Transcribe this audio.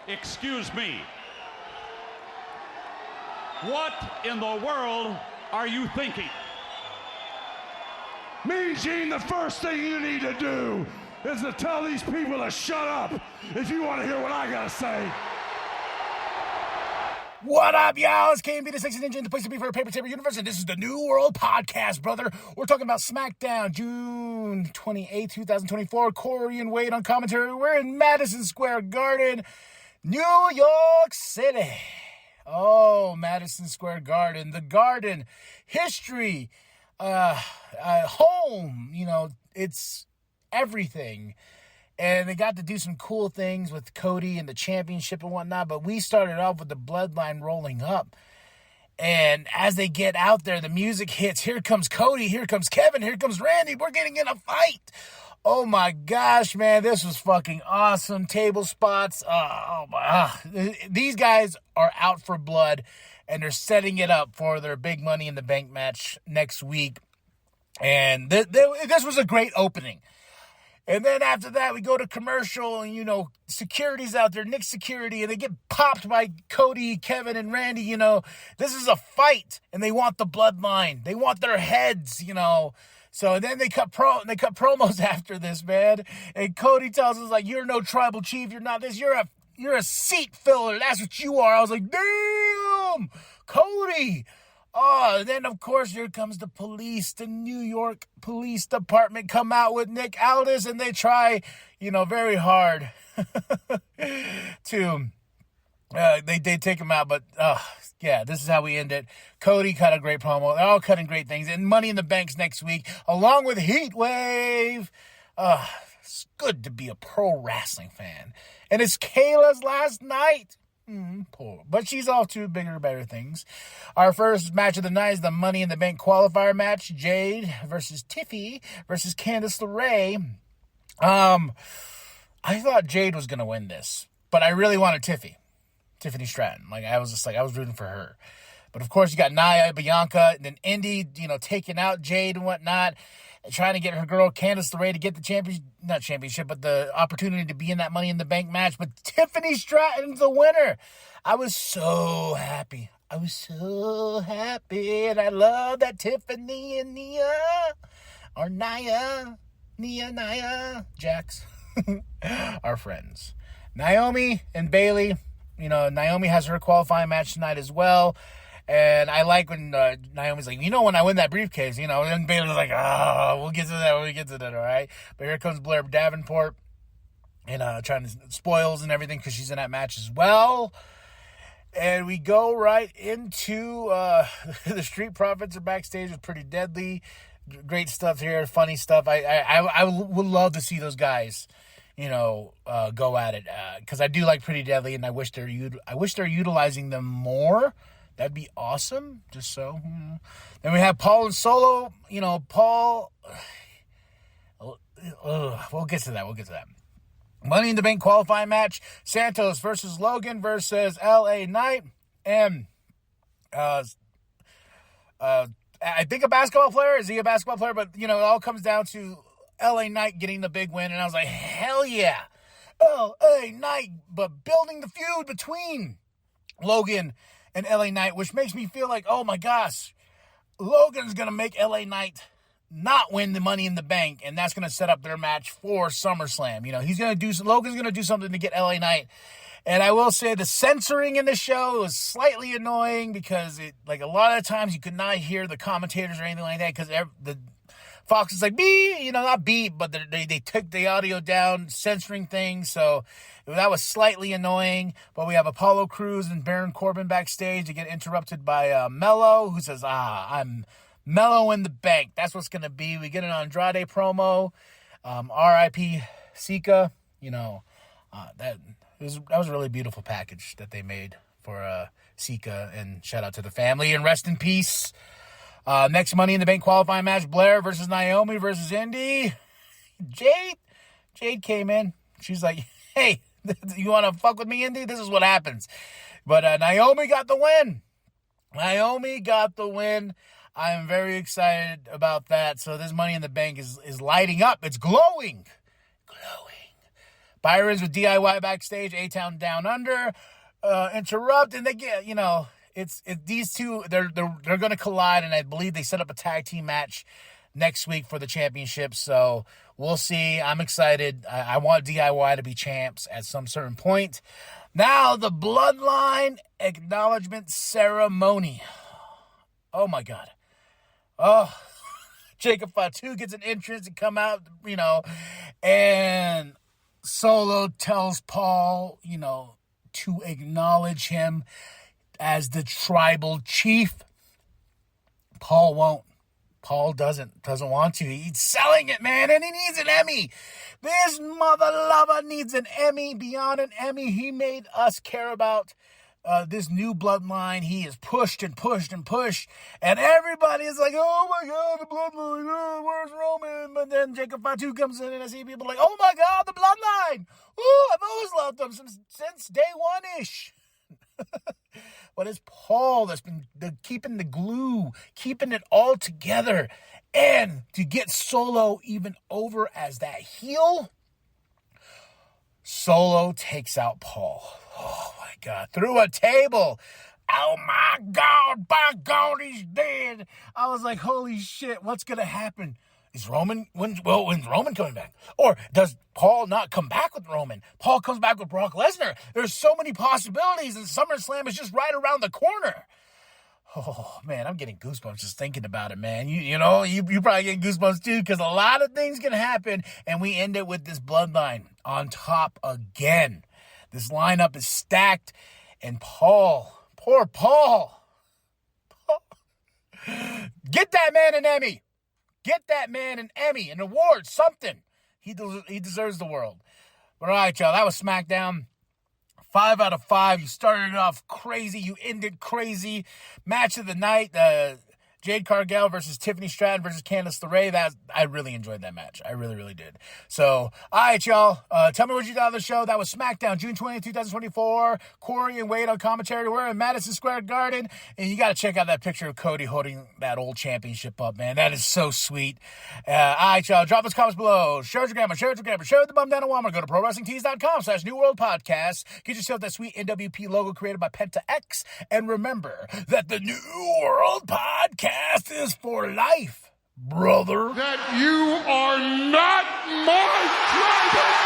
Excuse me. What in the world are you thinking? Mean Gene, the first thing you need to do is to tell these people to shut up if you want to hear what I gotta say. What up, y'all? It's KMB, the Sexy Ninja, the place to be for a Paper Saber universe, and this is the New World Podcast, brother. We're talking about SmackDown, June 28, 2024. Corey and Wade on commentary. We're in Madison Square Garden, New York City. Oh, Madison Square Garden. The Garden. History. Home. You know, it's everything. And they got to do some cool things with Cody and the championship and whatnot. But we started off with the Bloodline rolling up. And as they get out there, the music hits. Here comes Cody. Here comes Kevin. Here comes Randy. We're getting in a fight. Oh, my gosh, man. This was fucking awesome. Table spots. These guys are out for blood. And they're setting it up for their big Money in the Bank match next week. And this was a great opening. And then after that, we go to commercial, and, you know, security's out there, Nick's security, and they get popped by Cody, Kevin, and Randy, you know. This is a fight, and they want the bloodline. They want their heads, you know. So then they cut promos after this, man. And Cody tells us, like, you're no tribal chief, you're not this, you're a seat filler, that's what you are. I was like, damn, Cody. Oh, and then, of course, here comes the police. The New York Police Department come out with Nick Aldis, and they try, you know, very hard to, they take him out. But, yeah, this is how we end it. Cody cut a great promo. They're all cutting great things. And Money in the Bank's next week, along with Heat Wave. It's good to be a pro wrestling fan. And it's Kayla's last night. Poor. But she's off to bigger, better things. Our first match of the night is the Money in the Bank qualifier match. Jade versus Tiffy versus Candice LeRae. I thought Jade was going to win this, but I really wanted Tiffany Stratton. I was rooting for her. But of course, you got Nia, Bianca, and then Indy, you know, taking out Jade and whatnot, trying to get her girl Candice LeRae to get the opportunity to be in that Money in the Bank match. But Tiffany Stratton's the winner. I was so happy. And I love that Tiffany and Nia Jax are friends. Naomi and Bayley, you know, Naomi has her qualifying match tonight as well. And I like when Naomi's like, you know, when I win that briefcase, you know, and Bayley's like, we'll get to that when we get to that, all right? But here comes Blair Davenport and trying to spoils and everything because she's in that match as well. And we go right into the Street Profits are backstage with Pretty Deadly. Great stuff here, funny stuff. I would love to see those guys, you know, go at it because I do like Pretty Deadly, and I wish they're utilizing them more. That'd be awesome, just so. Then we have Paul and Solo. You know, Paul. We'll get to that. Money in the Bank qualifying match. Santos versus Logan versus LA Knight. And I think a basketball player. Is he a basketball player? But, you know, it all comes down to LA Knight getting the big win. And I was like, hell yeah. LA Knight. But building the feud between Logan and LA Knight, which makes me feel like, oh my gosh, Logan's going to make LA Knight not win the Money in the Bank, and that's going to set up their match for SummerSlam. You know, Logan's going to do something to get LA Knight. And I will say the censoring in the show was slightly annoying because a lot of times you could not hear the commentators or anything like that because the Fox is like, beep, you know, not beep, but they took the audio down, censoring things. So that was slightly annoying. But we have Apollo Crews and Baron Corbin backstage to get interrupted by Mello, who says, I'm Mello in the Bank. That's what's going to be. We get an Andrade promo. R.I.P. Sika. You know, that was a really beautiful package that they made for Sika. And shout out to the family and rest in peace. Next Money in the Bank qualifying match, Blair versus Naomi versus Indy. Jade came in. She's like, hey, you want to fuck with me, Indy? This is what happens. But Naomi got the win. I am very excited about that. So this Money in the Bank is lighting up. It's glowing. Byron's with DIY backstage, A-Town Down Under, interrupt, and they get, it's these two, they're going to collide, and I believe they set up a tag team match next week for the championship, so we'll see. I'm excited. I want DIY to be champs at some certain point. Now, the Bloodline acknowledgement ceremony. Oh, my God. Oh, Jacob Fatu gets an entrance and come out, and Solo tells Paul, to acknowledge him as the tribal chief. Paul won't. Paul doesn't want to. He's selling it, man, and he needs an Emmy. This mother lover needs an Emmy. Beyond an Emmy, he made us care about this new Bloodline. He is pushed and pushed and pushed, and everybody is like, oh my God, the Bloodline, where's Roman? But then Jacob Fatu comes in, and I see people like, oh my God, the Bloodline. Ooh, I've always loved them since day one-ish. But it's Paul that's been keeping the glue, keeping it all together. And to get Solo even over as that heel, Solo takes out Paul. Oh, my God. Through a table. Oh, my God. By God, he's dead. I was like, holy shit, what's going to happen? Is Roman, when's Roman coming back? Or does Paul not come back with Roman? Paul comes back with Brock Lesnar. There's so many possibilities, and SummerSlam is just right around the corner. Oh, man, I'm getting goosebumps just thinking about it, man. You probably getting goosebumps too, because a lot of things can happen, and we end it with this Bloodline on top again. This lineup is stacked, and Paul, poor Paul. Get that man an Emmy. Get that man an Emmy, an award, something. He deserves the world. But all right, y'all, that was SmackDown. 5 out of 5. You started off crazy. You ended crazy. Match of the night, Jade Cargill versus Tiffany Stratton versus Candice LeRae. I really enjoyed that match. I really, really did. So, all right, y'all. Tell me what you thought of the show. That was SmackDown, June 20th, 2024. Corey and Wade on commentary. We're in Madison Square Garden. And you got to check out that picture of Cody holding that old championship up, man. That is so sweet. All right, y'all. Drop those comments below. Share the bum down a Walmart. Go to ProWrestlingTees.com/New World Podcast. Get yourself that sweet nWp logo created by Penta X. And remember that the New World Podcast is for life, brother. That you are not my tribal